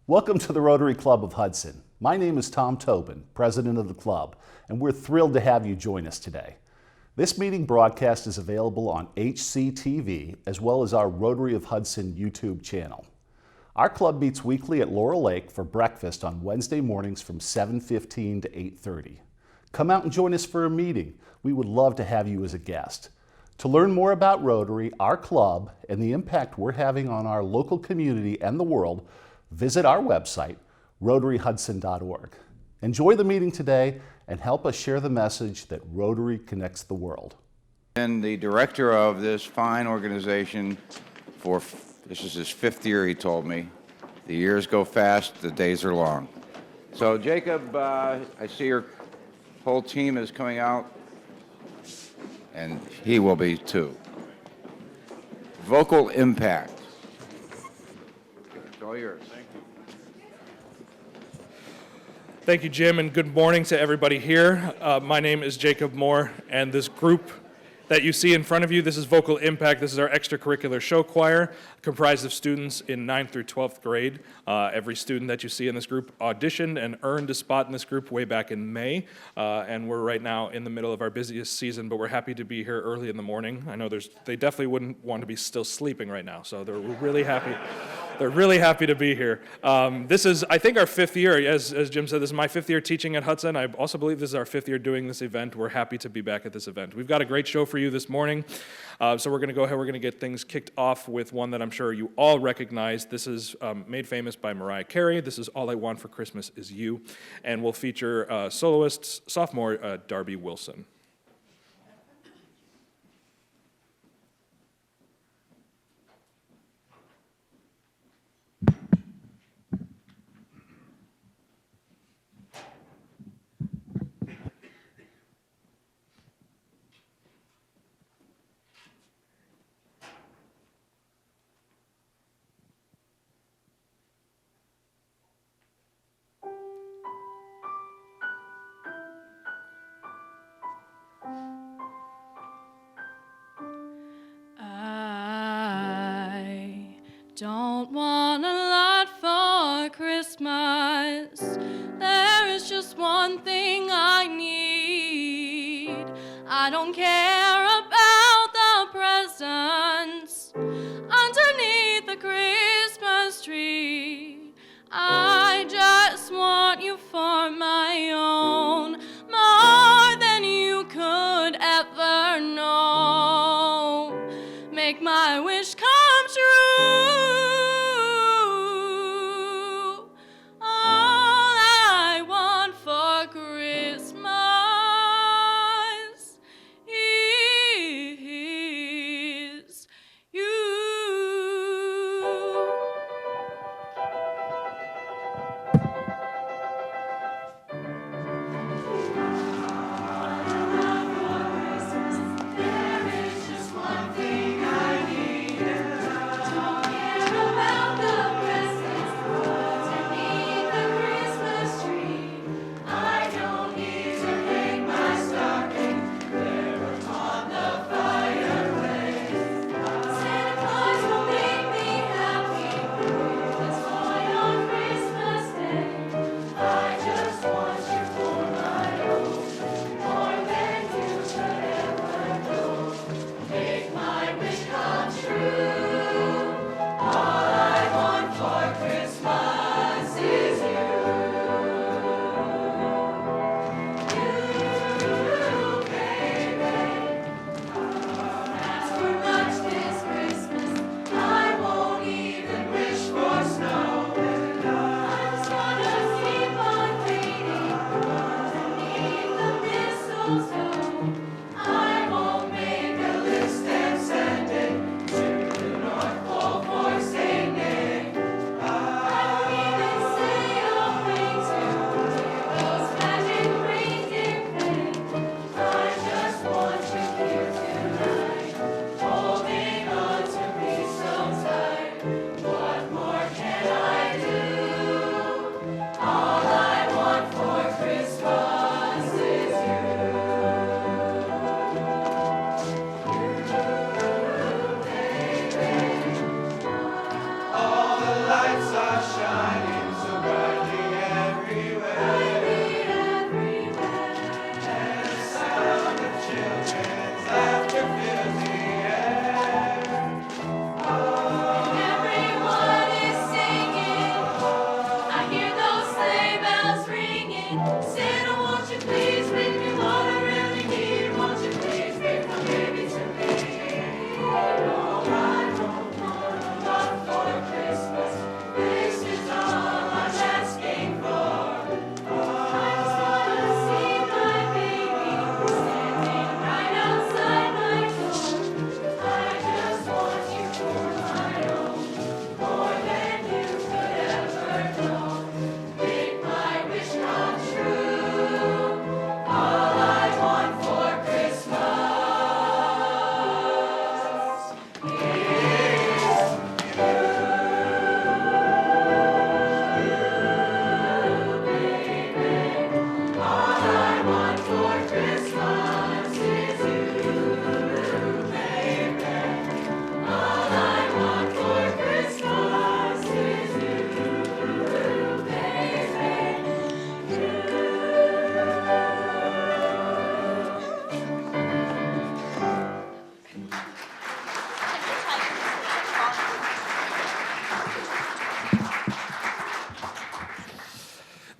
Welcome to the Rotary Club of Hudson. My name is Tom Tobin, president of the club, and we're thrilled to have you join us today. This meeting broadcast is available on HCTV as well as our Rotary of Hudson YouTube channel. Our club meets weekly at Laurel Lake for breakfast on Wednesday mornings from 7:15 to 8:30. Come out and join us for a meeting. We would love to have you as a guest. To learn more about Rotary, our club, and the impact we're having on our local community and the world, visit our website, rotaryhudson.org. Enjoy the meeting today and help us share the message that Rotary connects the world. And the director of this fine organization this is his 5th year, he told me. The years go fast, the days are long. So Jacob, I see your whole team is coming out, and he will be too. Vocal impact. It's all yours. Thank you, Jim, and good morning to everybody here. My name is Jacob Moore, and this group that you see in front of you, this is Vocal Impact. This is our extracurricular show choir, comprised of students in 9th through 12th grade. Every student that you see in this group auditioned and earned a spot in this group way back in May, and we're right now in the middle of our busiest season, but we're happy to be here early in the morning. I know they definitely wouldn't want to be still sleeping right now, so they're really happy. They're really happy to be here. This is, I think, our 5th year. As Jim said, this is my 5th year teaching at Hudson. I also believe this is our 5th year doing this event. We're happy to be back at this event. We've got a great show for you this morning. So we're going to go ahead. We're going to get things kicked off with one that I'm sure you all recognize. This is made famous by Mariah Carey. This is All I Want for Christmas Is You. And we'll feature soloist, sophomore Darby Wilson. Don't want a lot for Christmas. There is just one thing I need. I don't care about the presents underneath the Christmas tree. I just want you for my own, more than you could ever know. Make my wish come true. Is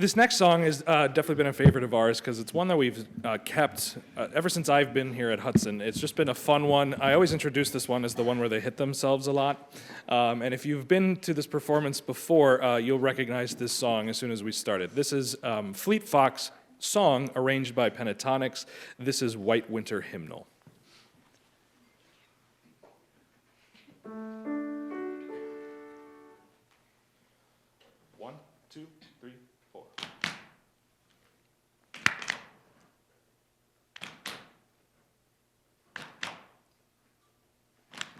This next song has definitely been a favorite of ours because it's one that we've kept ever since I've been here at Hudson. It's just been a fun one. I always introduce this one as the one where they hit themselves a lot. And if you've been to this performance before, you'll recognize this song as soon as we started. This is Fleet Fox song arranged by Pentatonics. This is White Winter Hymnal. One, two, three, four.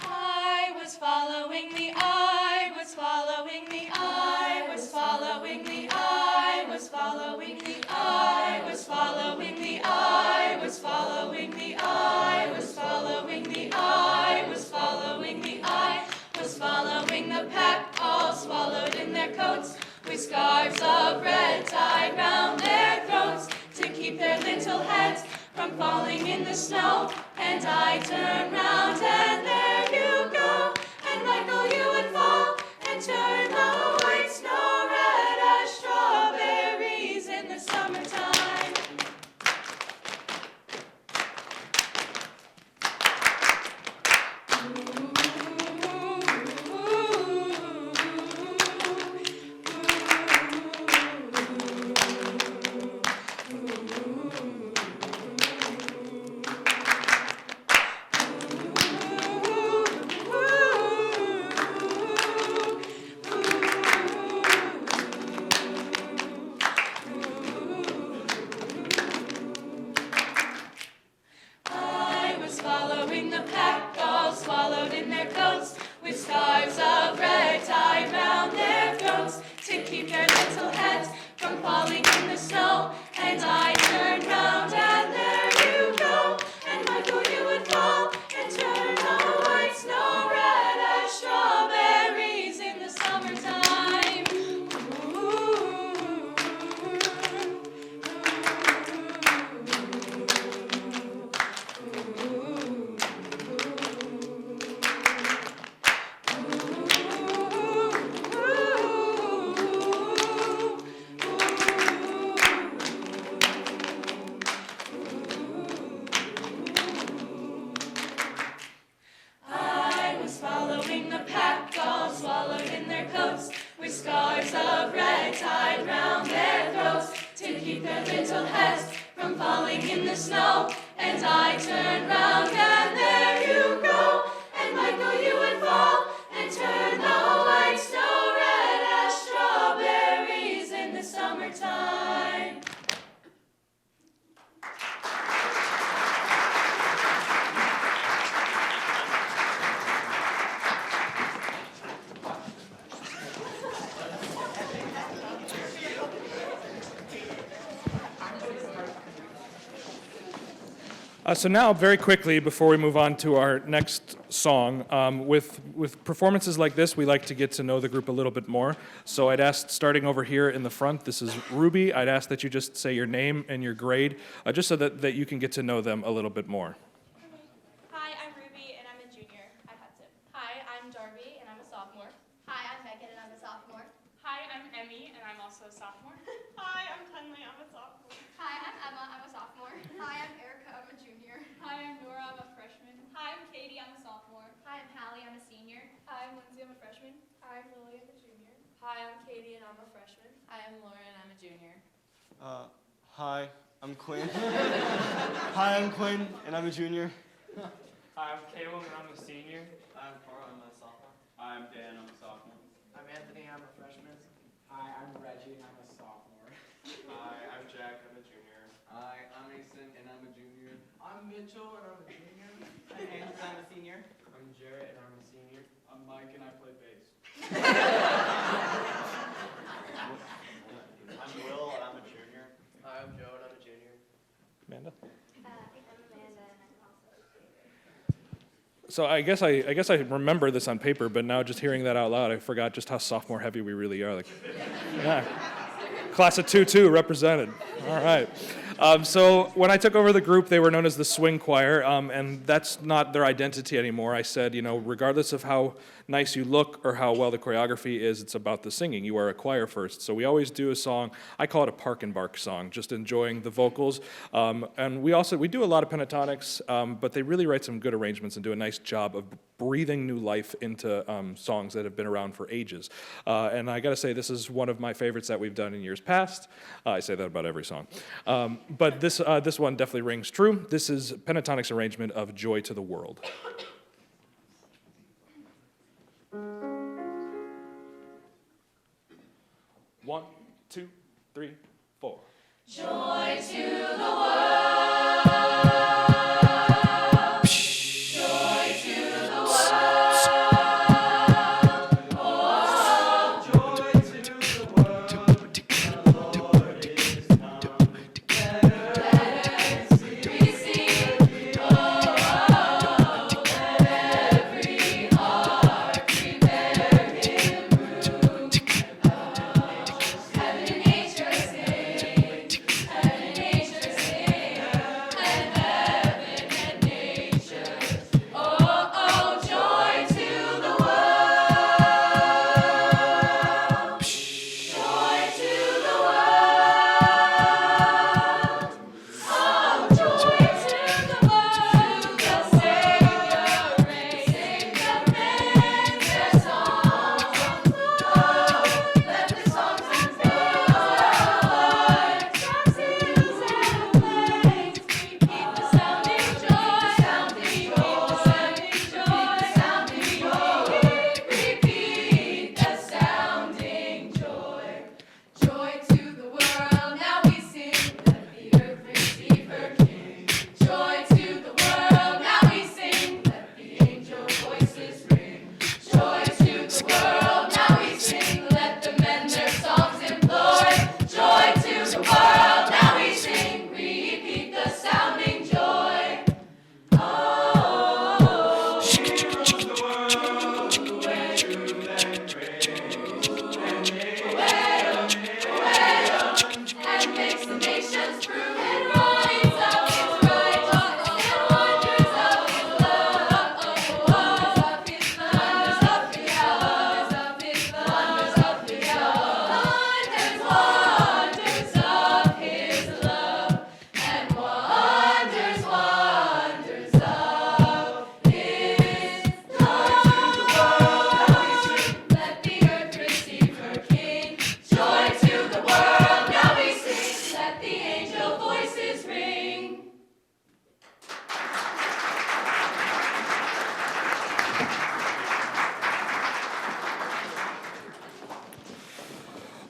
I was following the I was following the I was following the I was following the I was following the I was following the I was following the I was following the I was following the pack, all swallowed in their coats, with scarves of red tied round their throats to keep their little heads from falling in the snow. And I turned round and there you go, and Michael, you would fall and turn the white snow red as strawberries in the summertime. Following the pack, all swallowed in their coats, with scarves of red tied round their throats to keep their little heads from falling in the snow. And I turned round and there you go, and Michael, you would fall and turn the white snow red as strawberries in the summertime. Following the pack, all swallowed in their coats, with scarves of red tied round their throats to keep their little heads from falling in the snow. And I turned round and there you go, and Michael, you would fall and turn the white snow red as strawberries in the summertime. So now, very quickly, before we move on to our next song, with performances like this, we like to get to know the group a little bit more. So I'd ask, starting over here in the front, this is Ruby. I'd ask that you just say your name and your grade, just so that you can get to know them a little bit more. Hi, I'm Ruby, and I'm a junior at Hudson. Hi, I'm Darby, and I'm a sophomore. Hi, I'm Megan, and I'm a sophomore. Hi, I'm Emmy, and I'm also a sophomore. Hi, I'm Tunley, I'm a sophomore. Hi, I'm Emma, I'm a sophomore. Hi, I'm Erica, I'm a junior. Hi, I'm Nora, I'm a freshman. Hi, I'm Katie, I'm a sophomore. Hi, I'm Hallie, I'm a senior. Hi, I'm Lindsay, I'm a freshman. Hi, I'm Lily, I'm a junior. Hi, I'm Katie, and I'm a freshman. Hi, I'm Lauren, I'm a junior. Hi, I'm Quinn. Hi, I'm Quinn, and I'm a junior. Hi, I'm Caleb, and I'm a senior. I'm Carl, I'm a sophomore. Hi, I'm Dan, I'm a sophomore. I'm Anthony, I'm a freshman. Hi, I'm Reggie, and I'm a sophomore. Hi, I'm Jack, I'm a junior. Hi, I'm Mason, and I'm a junior. I'm Mitchell, and I'm a junior. I'm Andrew, I'm a senior. I'm Jarrett, and I'm a senior. I'm Mike, and I play bass. I'm Will, and I'm a junior. Hi, I'm Joe, and I'm a junior. Amanda? I'm Amanda, and I'm also a junior. So I guess I remember this on paper, but now just hearing that out loud, I forgot just how sophomore heavy we really are. Like, yeah. Class of 2-2 represented. All right. So when I took over the group, they were known as the Swing Choir, and that's not their identity anymore. I said, regardless of how nice you look or how well the choreography is, it's about the singing. You are a choir first. So we always do a song, I call it a park and bark song, just enjoying the vocals. And we do a lot of pentatonics, but they really write some good arrangements and do a nice job of breathing new life into songs that have been around for ages. And I gotta say, this is one of my favorites that we've done in years past. I say that about every song. But this one definitely rings true. This is Pentatonics arrangement of Joy to the World. One, two, three, four. Joy to the world. Joy to the world. Oh, Joy to the world. The Lord is come. let us receive. Oh, let every heart prepare him room. Heaven and nature sing. Heaven and nature sing. And heaven and nature. Oh, oh, joy to the world. Joy to the world. Oh, joy to the world. The Savior reigns. The men their songs. Oh, let the songs of joy. Songs and flames. Keep the sounding joy. Keep the sounding joy. Sounding joy. Repeat the sounding joy. Joy to the world, now we sing, let the earth receive her King. Joy to the world, now we sing, let the angel voices ring. Joy to the world, now we sing, let the men their songs employ. Joy to the world, now we sing, repeat the sounding joy. Oh, and makes the nations prove and rise up his righteousness and wonders of his love. Wonders of his love. Wonders of his love. Wonders of his love. Wonders of his love. And wonders of his love. Let the earth receive her King. Joy to the world, now we sing. Let the angel voices ring.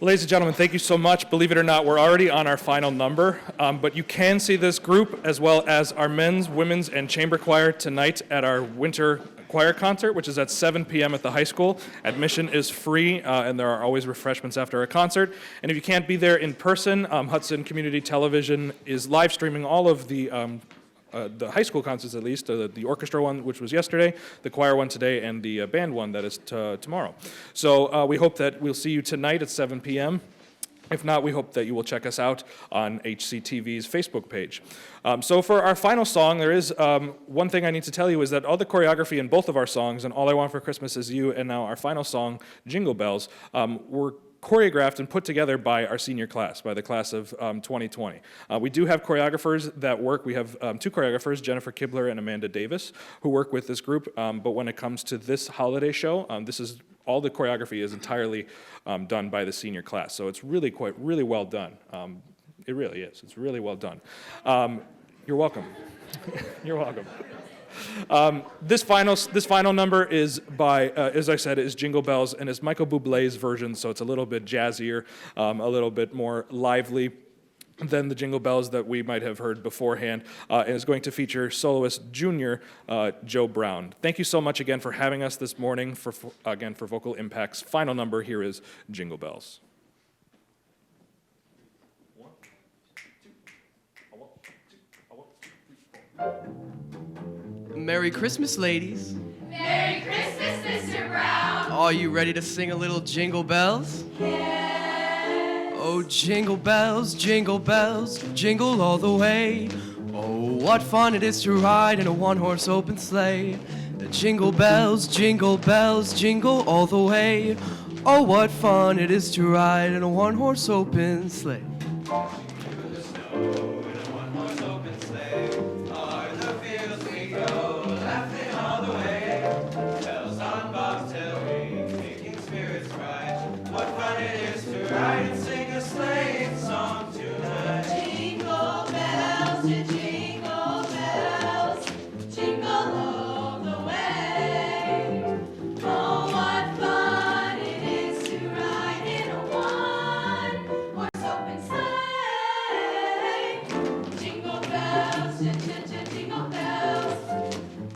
Ladies and gentlemen, thank you so much. Believe it or not, we're already on our final number, but you can see this group as well as our men's, women's, and chamber choir tonight at our winter choir concert, which is at 7 p.m. at the high school. Admission is free, and there are always refreshments after a concert. And if you can't be there in person, Hudson Community Television is live streaming all of the high school concerts, at least, the orchestra one, which was yesterday, the choir one today, and the band one that is tomorrow. So we hope that we'll see you tonight at 7 p.m. If not, we hope that you will check us out on HCTV's Facebook page. So for our final song, there is one thing I need to tell you is that all the choreography in both of our songs, and All I Want for Christmas Is You, and now our final song, Jingle Bells, were choreographed and put together by our senior class, by the class of 2020. We do have choreographers that work. We have two choreographers, Jennifer Kibler and Amanda Davis, who work with this group. But when it comes to this holiday show, all the choreography is entirely done by the senior class. So it's really well done. It really is. It's really well done. You're welcome. You're welcome. This final number is by, as I said, is Jingle Bells, and it's Michael Bublé's version, so it's a little bit jazzier, a little bit more lively than the Jingle Bells that we might have heard beforehand, and is going to feature soloist junior Joe Brown. Thank you so much again for having us this morning. For Vocal Impact's final number, here is Jingle Bells. Merry Christmas, ladies. Merry Christmas, Mr. Brown. Are you ready to sing a little Jingle Bells? Yes. Oh Oh, jingle bells, jingle all the way. Oh, what fun it is to ride in a one-horse open sleigh. Jingle bells, jingle all the way. Oh, what fun it is to ride in a one-horse open sleigh. Jingle bells, jingle bells, jingle all the way. Oh, what fun it is to ride in a one-horse open sleigh. Jingle bells, jingle bells,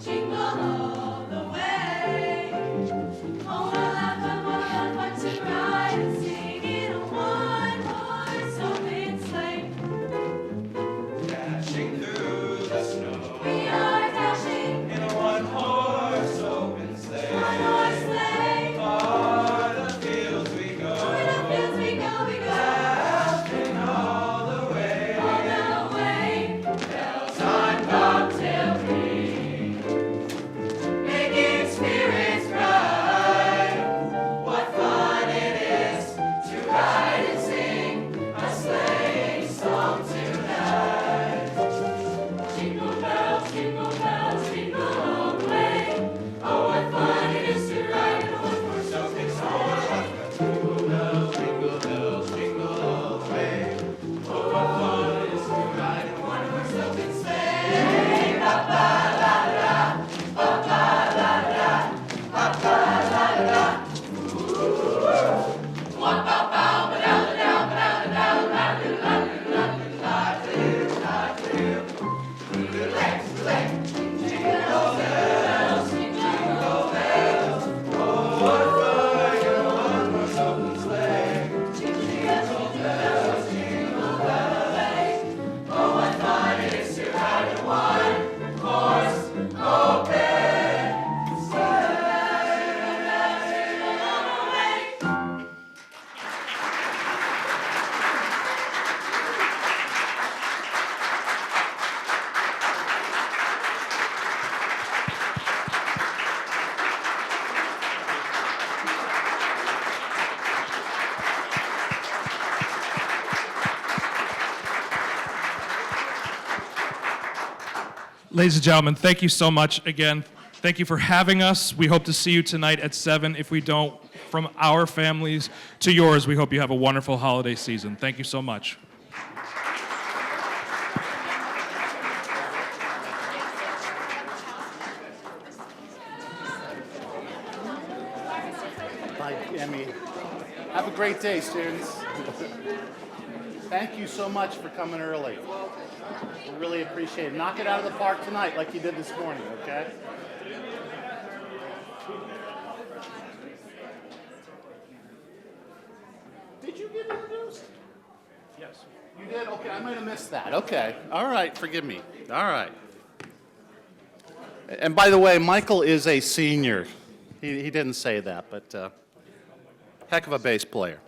jingle all the way. Oh, what fun to ride and sing in a one-horse open sleigh. Dashing through the snow We are dashing in a one-horse open sleigh. one-horse sleigh. O'er the fields we go, Over the fields we go, laughing all the way. all the way. Bells on bobtail ring, making spirits bright. What fun it is to ride and sing a sleighing song tonight. Jingle bells, jingle all the way. Oh, what fun it is to ride in a one-horse open sleigh. Jingle bells, jingle all the way. Oh, what fun it is to ride in a one-horse open sleigh. Ladies and gentlemen, thank you so much again. Thank you for having us. We hope to see you tonight at 7. If we don't, from our families to yours, we hope you have a wonderful holiday season. Thank you so much. Bye, Emmy. Have a great day, students. Thank you so much for coming early. We really appreciate it. Knock it out of the park tonight like you did this morning, okay? Did you get introduced? Yes. You did? Okay, I might have missed that. Okay. All right, forgive me. All right. And by the way, Michael is a senior. He didn't say that, but heck of a bass player.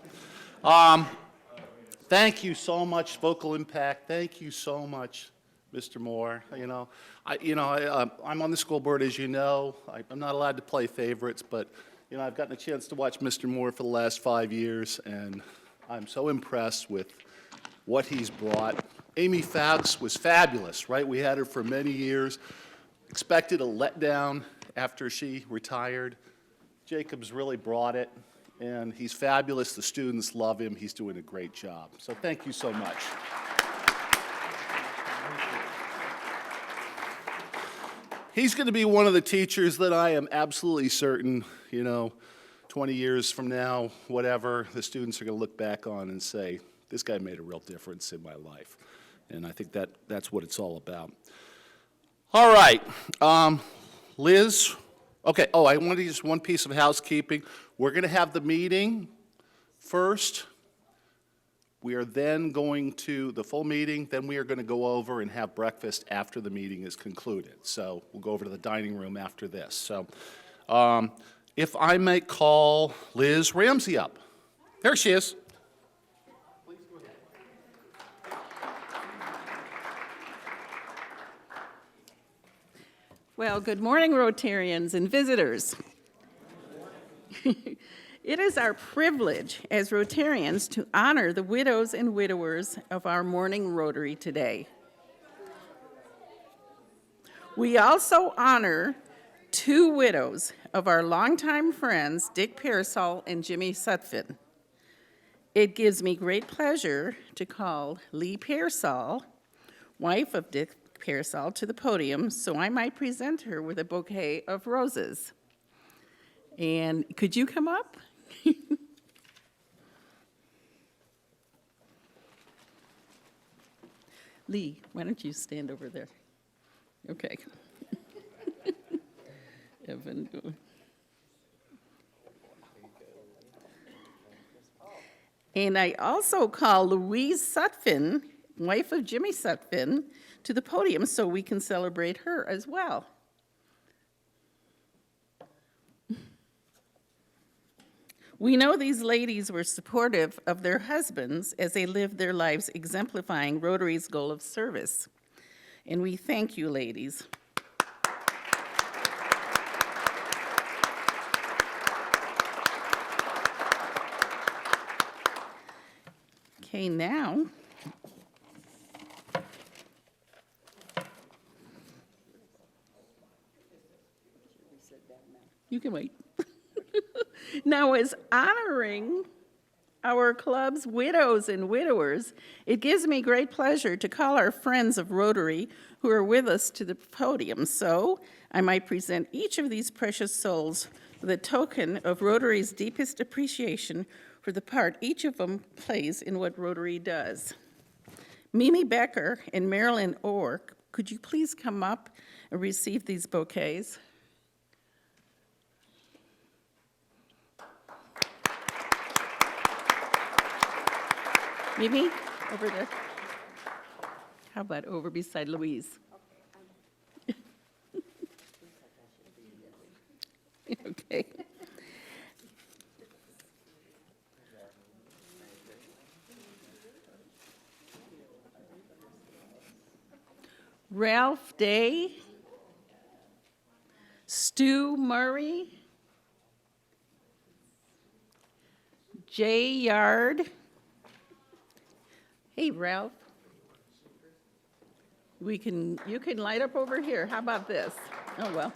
Thank you so much, Vocal Impact. Thank you so much, Mr. Moore. I'm on the school board, as you know. I'm not allowed to play favorites, but I've gotten a chance to watch Mr. Moore for the last 5 years, and I'm so impressed with what he's brought. Amy Fouts was fabulous, right? We had her for many years. Expected a letdown after she retired. Jacob's really brought it, and he's fabulous. The students love him. He's doing a great job. So thank you so much. He's going to be one of the teachers that I am absolutely certain, 20 years from now, whatever, the students are going to look back on and say, this guy made a real difference in my life. And I think that's what it's all about. All right, Liz. Okay, I want to just one piece of housekeeping. We're going to have the meeting first. We are then going to the full meeting, then we are going to go over and have breakfast after the meeting is concluded. So we'll go over to the dining room after this. So if I may call Liz Ramsey up. There she is. Please Well, good morning, Rotarians and visitors. It is our privilege as Rotarians to honor the widows and widowers of our morning Rotary today. We also honor two widows of our longtime friends, Dick Pearsall and Jimmy Sutphin. It gives me great pleasure to call Lee Pearsall, wife of Dick Pearsall, to the podium so I might present her with a bouquet of roses. And could you come up? Lee, why don't you stand over there? Okay. Evan, go. And I also call Louise Sutphin, wife of Jimmy Sutphin, to the podium so we can celebrate her as well. We know these ladies were supportive of their husbands as they lived their lives exemplifying Rotary's goal of service. And we thank you, ladies. Okay, now, you can wait. Now, as honoring our club's widows and widowers, it gives me great pleasure to call our friends of Rotary who are with us to the podium. So I might present each of these precious souls with a token of Rotary's deepest appreciation for the part each of them plays in what Rotary does. Mimi Becker and Marilyn Orr, could you please come up and receive these bouquets? Mimi, over there. How about over beside Louise? Okay. Ralph Day, Stu Murray, Jay Yard. Hey, Ralph. You can light up over here. How about this? Oh, well.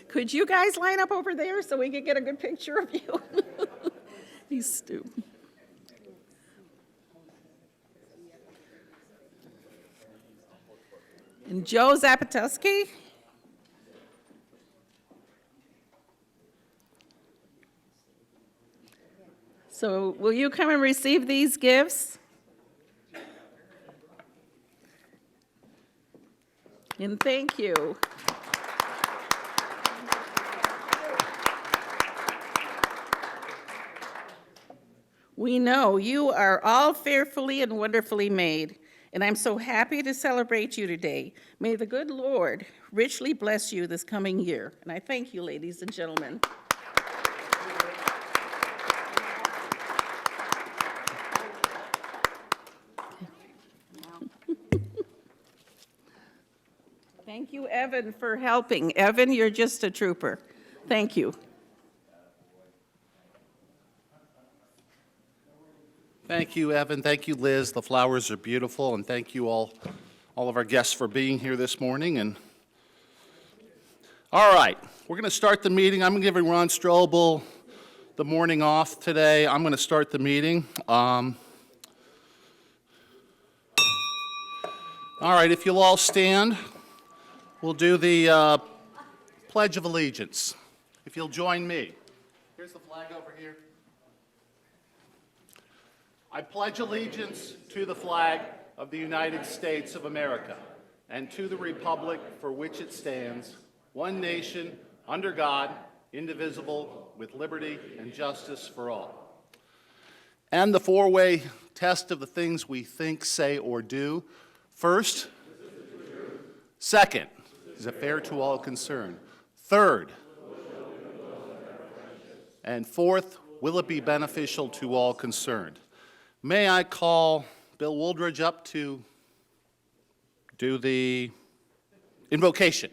Could you guys line up over there so we can get a good picture of you? He's Stu. And Joe Zapatuski. So will you come and receive these gifts? And thank you. We know you are all fearfully and wonderfully made, and I'm so happy to celebrate you today. May the good Lord richly bless you this coming year. And I thank you, ladies and gentlemen. Thank you, Evan, for helping. Evan, you're just a trooper. Thank you. Thank you, Evan. Thank you, Liz. The flowers are beautiful, and thank you all of our guests for being here this morning. And all right, we're going to start the meeting. I'm giving Ron Strobel the morning off today. I'm going to start the meeting. All right, if you'll all stand, we'll do the Pledge of Allegiance. If you'll join me. Here's the flag over here. I pledge allegiance to the flag of the United States of America and to the republic for which it stands, one nation, under God, indivisible, with liberty and justice for all. And the four-way test of the things we think, say, or do. First, second, is it fair to all concerned? Third, and fourth, will it be beneficial to all concerned? May I call Bill Wooldridge up to do the invocation.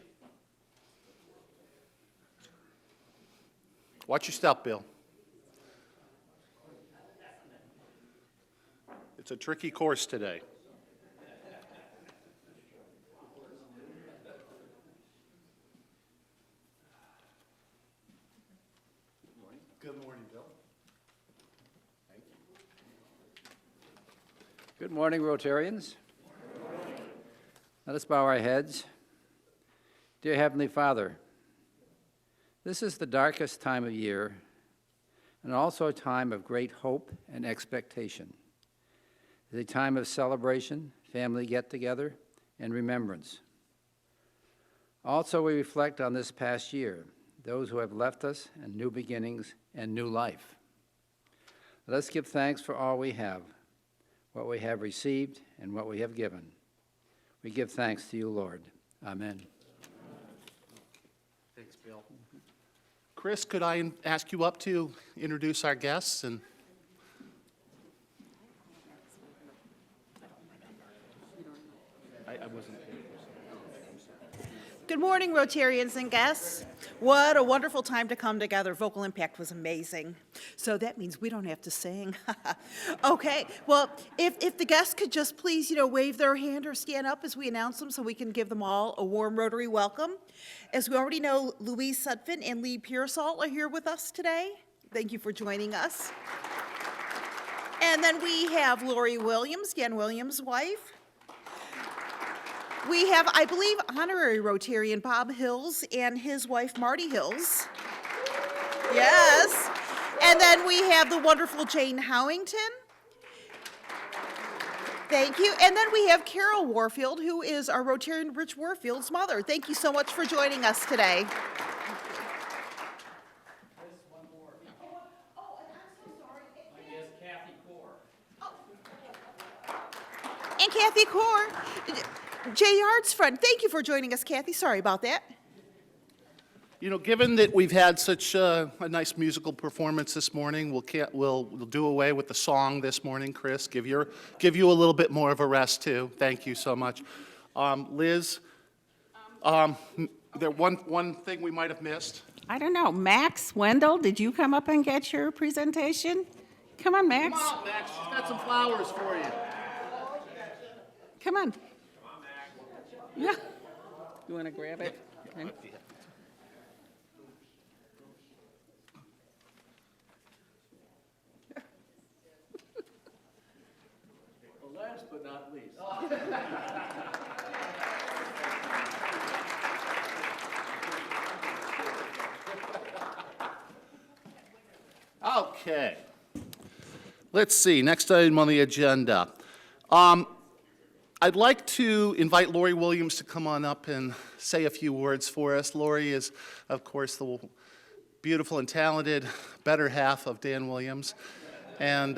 Watch your step, Bill. It's a tricky course today. Good morning, Bill. Thank you. Good morning, Rotarians. Let us bow our heads. Dear Heavenly Father, this is the darkest time of year and also a time of great hope and expectation. It is a time of celebration, family get-together, and remembrance. Also, we reflect on this past year, those who have left us, and new beginnings and new life. Let us give thanks for all we have, what we have received, and what we have given. We give thanks to you, Lord. Amen. Thanks, Bill. Chris, could I ask you up to introduce our guests? And I wasn't. Good morning, Rotarians and guests. What a wonderful time to come together. Vocal Impact was amazing. So that means we don't have to sing. Okay, well, if the guests could just please, wave their hand or stand up as we announce them so we can give them all a warm Rotary welcome. As we already know, Louise Sutphin and Lee Pearsall are here with us today. Thank you for joining us. And then we have Lori Williams, Dan Williams' wife. We have, I believe, honorary Rotarian Bob Hills and his wife Marty Hills. Yes. And then we have the wonderful Jane Howington. Thank you. And then we have Carol Warfield, who is our Rotarian Rich Warfield's mother. Thank you so much for joining us today. And Kathy Core, Jay Yard's friend. Thank you for joining us, Kathy. Sorry about that. Given that we've had such a nice musical performance this morning, we'll do away with the song this morning, Chris. Give you a little bit more of a rest too. Thank you so much, Liz. There one thing we might have missed. I don't know. Max Wendell, did you come up and get your presentation? Come on, Max. Come on, Max. She's got some flowers for you. Come on. Yeah. You want to grab it? Okay. Last but not least. Okay. Let's see. Next item on the agenda. I'd like to invite Lori Williams to come on up and say a few words for us. Lori is, of course, the beautiful and talented better half of Dan Williams. And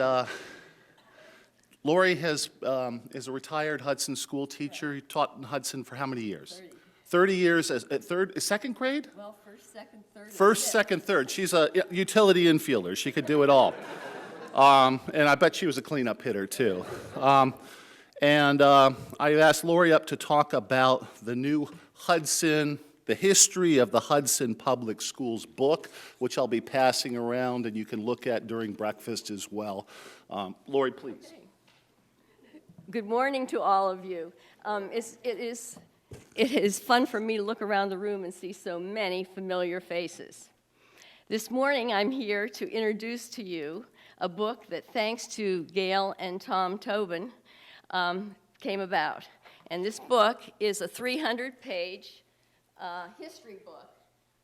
Lori is a retired Hudson school teacher. He taught in Hudson for how many years? 30 years as second grade? Well, first, second, third. First, second, third. She's a utility infielder. She could do it all. And I bet she was a cleanup hitter, too. I asked Lori up to talk about the new Hudson, the history of the Hudson Public Schools book, which I'll be passing around and you can look at during breakfast as well. Lori, please. Okay. Good morning to all of you. It is fun for me to look around the room and see so many familiar faces. This morning I'm here to introduce to you a book that, thanks to Gail and Tom Tobin, came about. And this book is a 300-page history book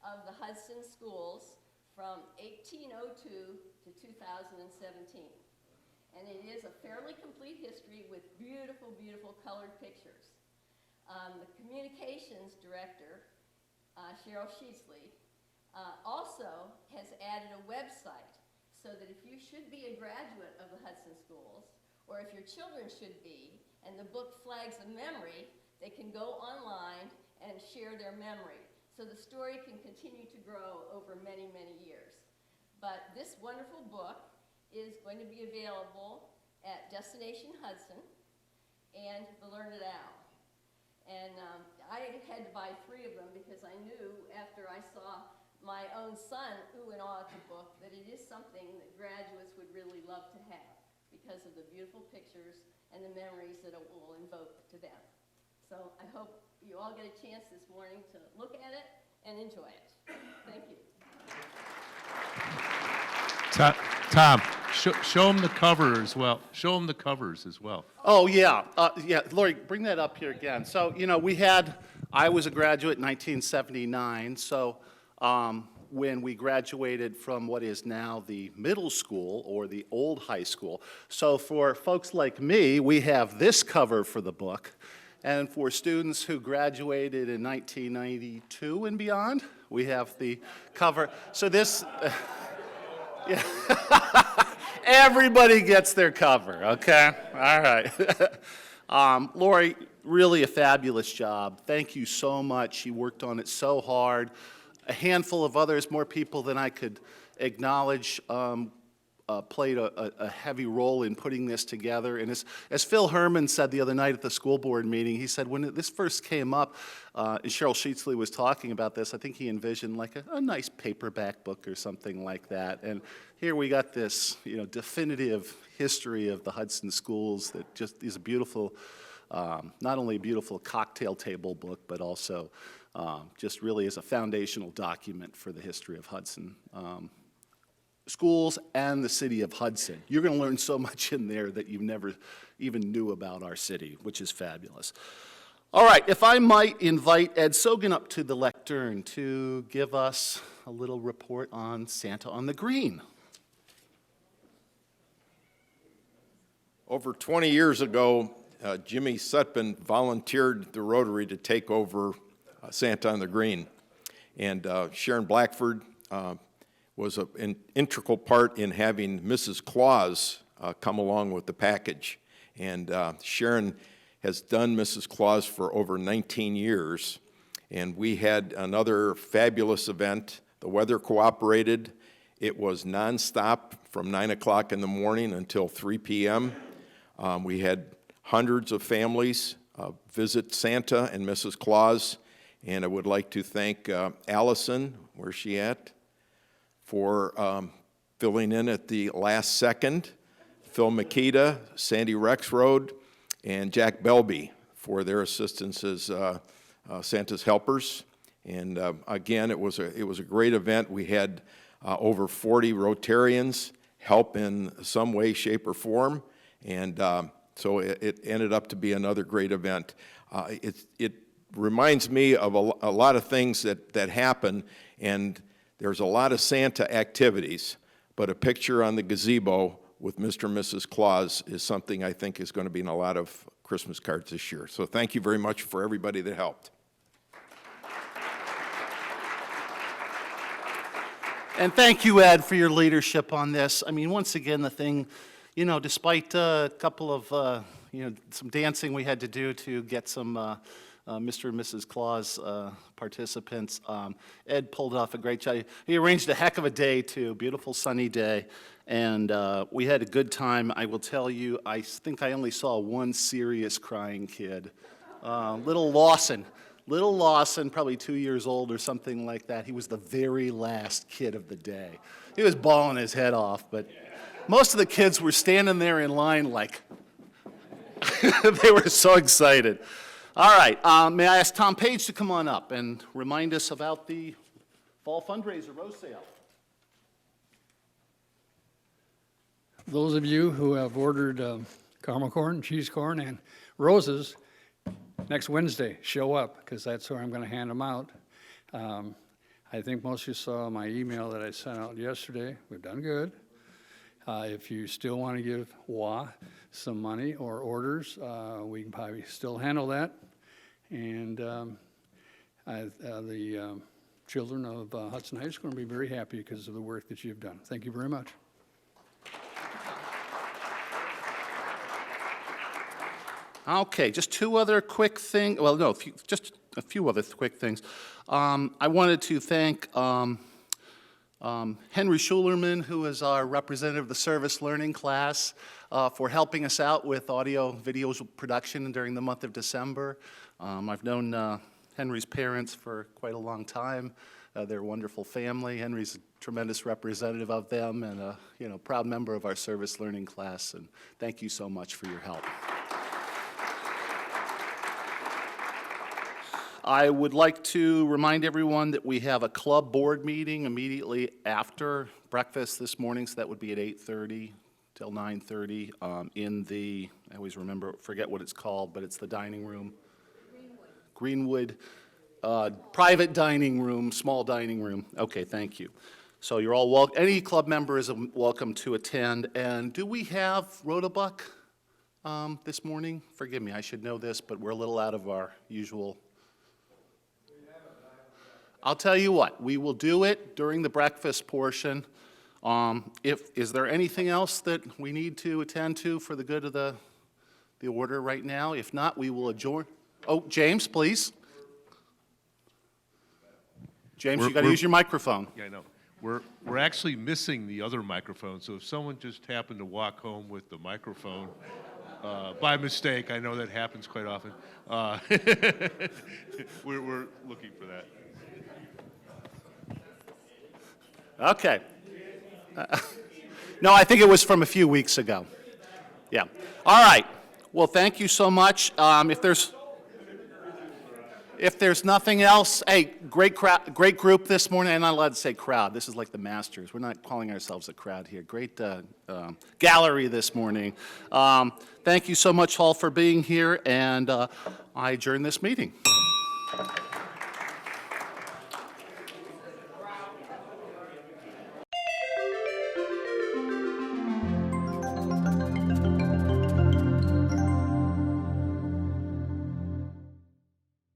of the Hudson schools from 1802 to 2017. And it is a fairly complete history with beautiful, beautiful colored pictures. The communications director, Cheryl Sheasley, also has added a website so that if you should be a graduate of the Hudson schools, or if your children should be, and the book flags a memory, they can go online and share their memory. So the story can continue to grow over many, many years. But this wonderful book is going to be available at Destination Hudson and the Learned Owl. And I had to buy 3 of them because I knew after I saw my own son ooh and ah at the book that it is something that graduates would really love to have because of the beautiful pictures and the memories that it will invoke to them. So I hope you all get a chance this morning to look at it and enjoy it. Thank you. Tom, show them the cover as well. Show them the covers as well. Oh, yeah. Yeah, Lori, bring that up here again. So, you know, I was a graduate in 1979, so when we graduated from what is now the middle school or the old high school. So for folks like me, we have this cover for the book. And for students who graduated in 1992 and beyond, we have the cover. So this, yeah. Everybody gets their cover, okay? All right. Lori, really a fabulous job. Thank you so much. You worked on it so hard. A handful of others, more people than I could acknowledge, played a heavy role in putting this together. And as Phil Herman said the other night at the school board meeting, he said when this first came up, and Cheryl Sheetsley was talking about this, I think he envisioned like a nice paperback book or something like that. And here we got this, you know, definitive history of the Hudson schools that just is a beautiful, not only a beautiful cocktail table book, but also just really is a foundational document for the history of Hudson schools and the city of Hudson. You're going to learn so much in there that you never even knew about our city, which is fabulous. All right, if I might invite Ed Sogan up to the lectern to give us a little report on Santa on the Green. Over 20 years ago, Jimmy Sutpin volunteered the Rotary to take over Santa on the Green. And Sharon Blackford was an integral part in having Mrs. Claus come along with the package. And Sharon has done Mrs. Claus for over 19 years. And we had another fabulous event. The weather cooperated. It was nonstop from 9 o'clock in the morning until 3 p.m. We had hundreds of families visit Santa and Mrs. Claus. And I would like to thank Allison, where's she at, for filling in at the last second, Phil Makita, Sandy Rexroad, and Jack Belby for their assistance as Santa's helpers. And again, it was a great event. We had over 40 Rotarians help in some way, shape, or form, and so it ended up to be another great event. It reminds me of a lot of things that happen, and there's a lot of Santa activities, but a picture on the gazebo with Mr. and Mrs. Claus is something I think is going to be in a lot of Christmas cards this year. So thank you very much for everybody that helped. And thank you, Ed, for your leadership on this. I mean, once again, the thing, you know, despite a couple of, some dancing we had to do to get some Mr. and Mrs. Claus participants, Ed pulled off a great job. He arranged a heck of a day, too, beautiful sunny day, and we had a good time. I will tell you, I think I only saw one serious crying kid, little Lawson, probably 2 years old or something like that. He was the very last kid of the day. He was bawling his head off, but most of the kids were standing there in line like, they were so excited. All right, may I ask Tom Page to come on up and remind us about the fall fundraiser rose sale? Those of you who have ordered caramel corn, cheese corn, and roses, next Wednesday, show up, because that's where I'm going to hand them out. I think most of you saw my email that I sent out yesterday. We've done good. If you still want to give WA some money or orders, we can probably still handle that. And the children of Hudson High School will be very happy because of the work that you've done. Thank you very much. Okay, just two other quick things. Well, no, just a few other quick things. I wanted to thank Henry Schulerman, who is our representative of the service learning class, for helping us out with audio video production during the month of December. I've known Henry's parents for quite a long time. They're a wonderful family. Henry's a tremendous representative of them and a proud member of our service learning class. And thank you so much for your help. I would like to remind everyone that we have a club board meeting immediately after breakfast this morning, so that would be at 8:30 till 9:30 in the, I always forget what it's called, but it's the dining room. Greenwood. Private dining room, small dining room. Okay, thank you. So you're all welcome. Any club member is welcome to attend. And do we have Rotabuck this morning? Forgive me, I should know this, but we're a little out of our usual. I'll tell you what, we will do it during the breakfast portion. Is there anything else that we need to attend to for the good of the order right now? If not, we will adjourn. Oh, James, please. James, you got to use your microphone. Yeah, I know. We're actually missing the other microphone, so if someone just happened to walk home with the microphone by mistake, I know that happens quite often, we're looking for that. Okay. No, I think it was from a few weeks ago. Yeah. All right. Well, thank you so much. If there's nothing else, hey, great group this morning. I'm not allowed to say crowd. This is like the Masters. We're not calling ourselves a crowd here. Great gallery this morning. Thank you so much all for being here, and I adjourn this meeting.